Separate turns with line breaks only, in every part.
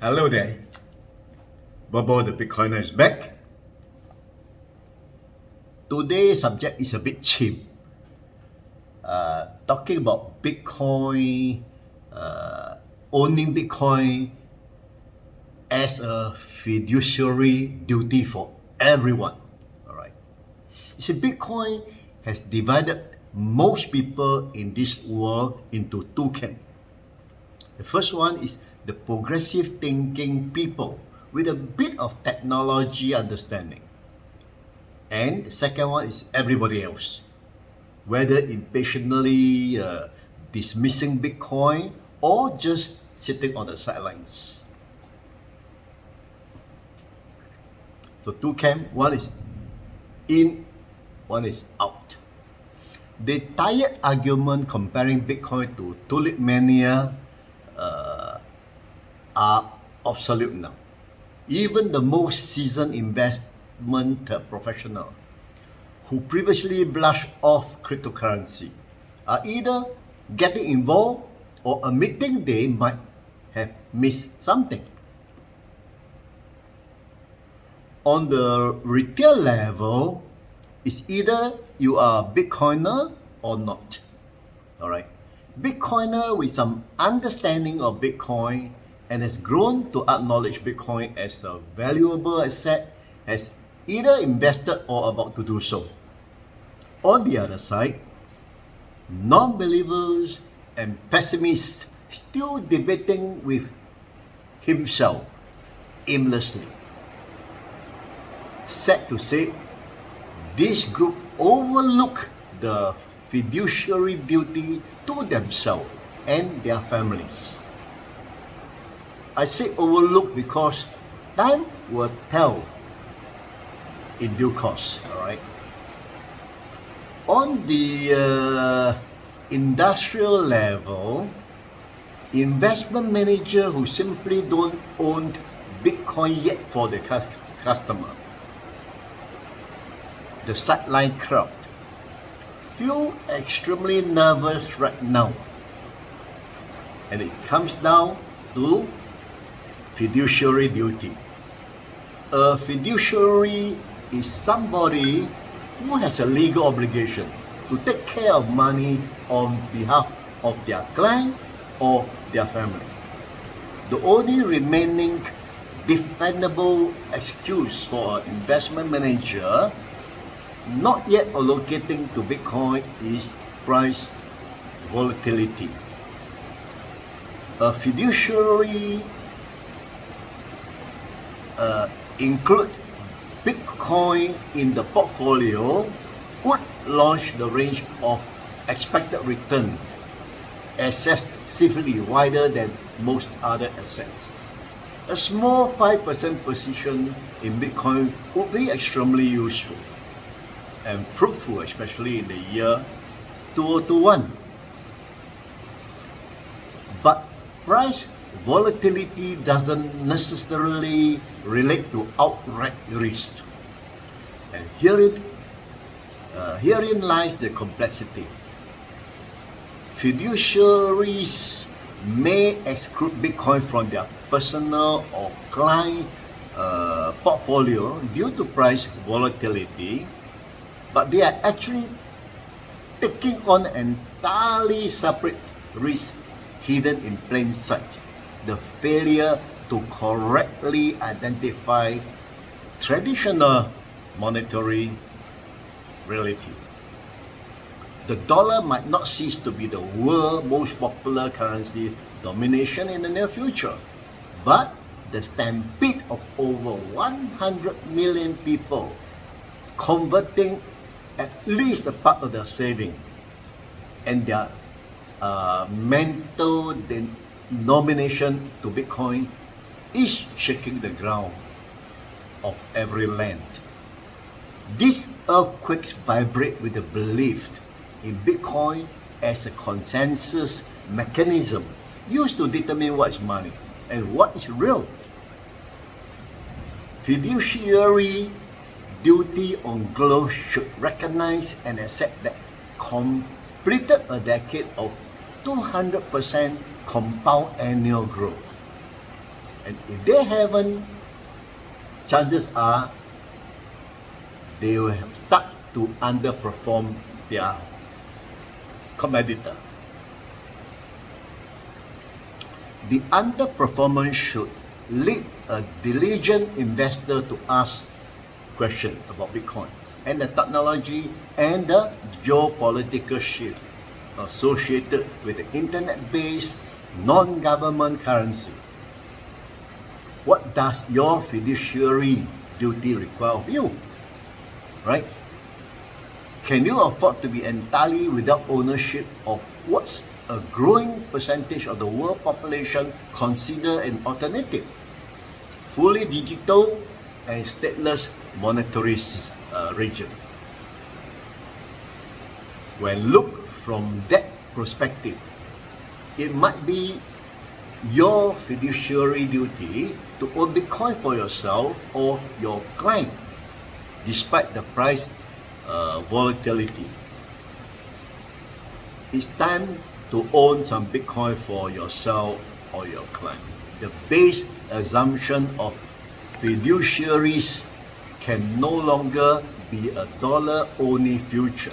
Hello there. BoBo the Bitcoiner is back. Today's subject is a bit cheap. Talking about Bitcoin, owning Bitcoin as a fiduciary duty for everyone. All right. You see, Bitcoin has divided most people in this world into two camps. The first one is the progressive thinking people with a bit of technology understanding. And the second one is everybody else, whether impatiently dismissing Bitcoin or just sitting on the sidelines. So two camps, one is in, one is out. The tired argument comparing Bitcoin to tulip mania are obsolete now. Even the most seasoned investment professional who previously brushed off cryptocurrency are either getting involved or admitting they might have missed something. On the retail level, it's either you are a Bitcoiner or not. All right. Bitcoiner with some understanding of Bitcoin and has grown to acknowledge Bitcoin as a valuable asset has either invested or about to do so. On the other side, non-believers and pessimists still debating with himself aimlessly. Sad to say, this group overlook the fiduciary duty to themselves and their families. I say overlook because time will tell in due course, all right? On the industrial level, investment manager who simply don't own Bitcoin yet for the customer, the sideline crowd, feel extremely nervous right now. And it comes down to fiduciary duty. A fiduciary is somebody who has a legal obligation to take care of money on behalf of their client or their family. The only remaining defendable excuse for an investment manager not yet allocating to Bitcoin is price volatility. A fiduciary include Bitcoin in the portfolio would launch the range of expected return excessively wider than most other assets. A small 5% position in Bitcoin would be extremely useful and fruitful, especially in the year 2021. But price volatility doesn't necessarily relate to outright risk. And herein lies the complexity. Fiduciaries may exclude Bitcoin from their personal or client portfolio due to price volatility, but they are actually taking on an entirely separate risk hidden in plain sight: the failure to correctly identify traditional monetary reality. The dollar might not cease to be the world's most popular currency domination in the near future, but the stampede of over 100 million people converting at least a part of their saving and their mental denomination to Bitcoin is shaking the ground of every land. These earthquakes vibrate with the belief in Bitcoin as a consensus mechanism used to determine what is money and what is real. Fiduciary duty on growth should recognize and accept that completed a decade of 200% compound annual growth. And if they haven't, chances are they will have start to underperform their competitor. The underperformance should lead a diligent investor to ask questions about Bitcoin and the technology and the geopolitical shift associated with the internet-based non-government currency. What does your fiduciary duty require of you? Right? Can you afford to be entirely without ownership of what's a growing percentage of the world population consider an alternative? Fully digital and stateless monetary region. When looked from that perspective, it might be your fiduciary duty to own Bitcoin for yourself or your client, despite the price volatility. It's time to own some Bitcoin for yourself or your client. The base assumption of fiduciaries can no longer be a dollar-only future.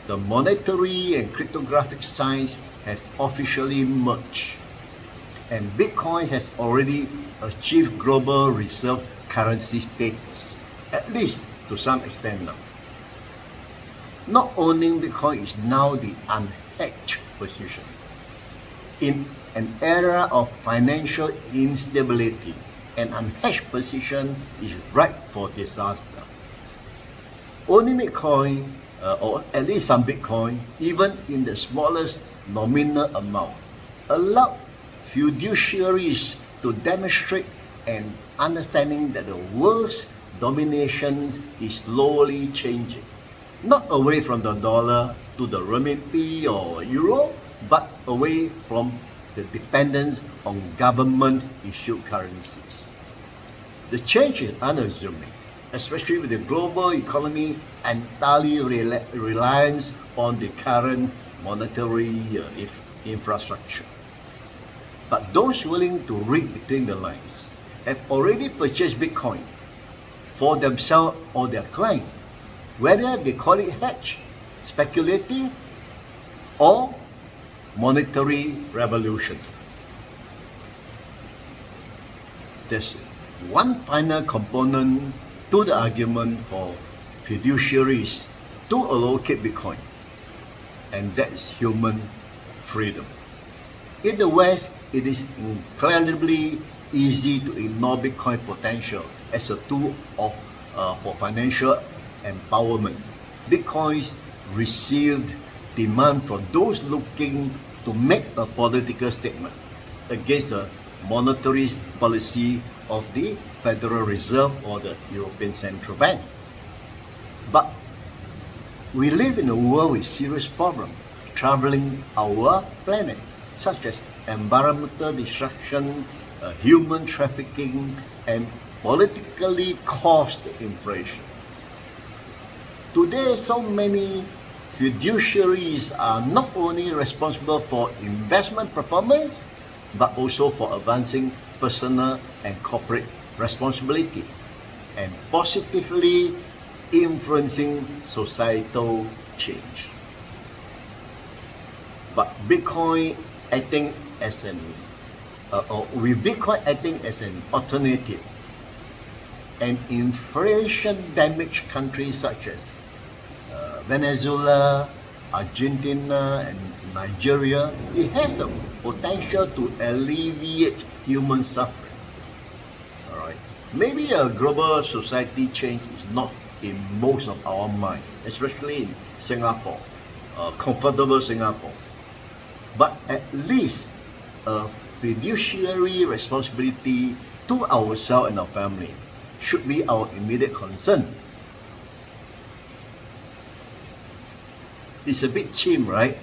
The monetary and cryptographic science has officially merged, and Bitcoin has already achieved global reserve currency status, at least to some extent now. Not owning Bitcoin is now the unhedged position. In an era of financial instability, an unhedged position is ripe for disaster. Owning Bitcoin, or at least some Bitcoin, even in the smallest nominal amount, allow fiduciaries to demonstrate an understanding that the world's domination is slowly changing, not away from the dollar to the renminbi or euro, but away from the dependence on government-issued currencies. The change is unassuming, especially with the global economy entirely reliance on the current monetary infrastructure. But those willing to read between the lines have already purchased Bitcoin for themselves or their client, whether they call it hedge, speculative, or monetary revolution. There's one final component to the argument for fiduciaries to allocate Bitcoin, and that is human freedom. In the West, it is incredibly easy to ignore Bitcoin potential as a tool for financial empowerment. Bitcoins received demand from those looking to make a political statement against the monetary policy of the Federal Reserve or the European Central Bank. But we live in a world with serious problems troubling our planet, such as environmental destruction, human trafficking, and politically caused inflation. Today, so many fiduciaries are not only responsible for investment performance, but also for advancing personal and corporate responsibility and positively influencing societal change. But Bitcoin acting as with Bitcoin acting as an alternative, and inflation-damaged countries such as Venezuela, Argentina, and Nigeria, it has a potential to alleviate human suffering. All right. Maybe a global society change is not in most of our mind, especially in Singapore, comfortable Singapore. But at least a fiduciary responsibility to ourselves and our family should be our immediate concern. It's a bit chim, right?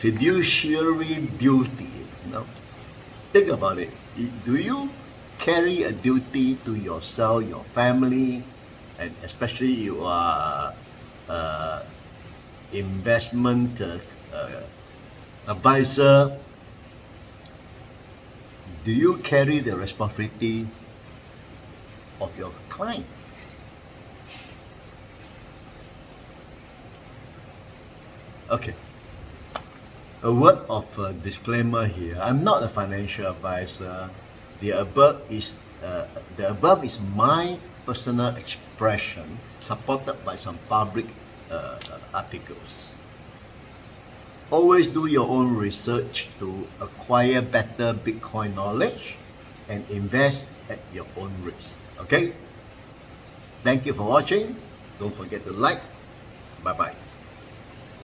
Fiduciary duty. Think about it. Do you carry a duty to yourself, your family, and especially your investment Advisor, do you carry the responsibility of your client? Okay. A word of disclaimer here. I'm not a financial advisor. The above is my personal expression, supported by some public articles. Always do your own research to acquire better Bitcoin knowledge and invest at your own risk. Okay? Thank you for watching. Don't forget to like. Bye-bye.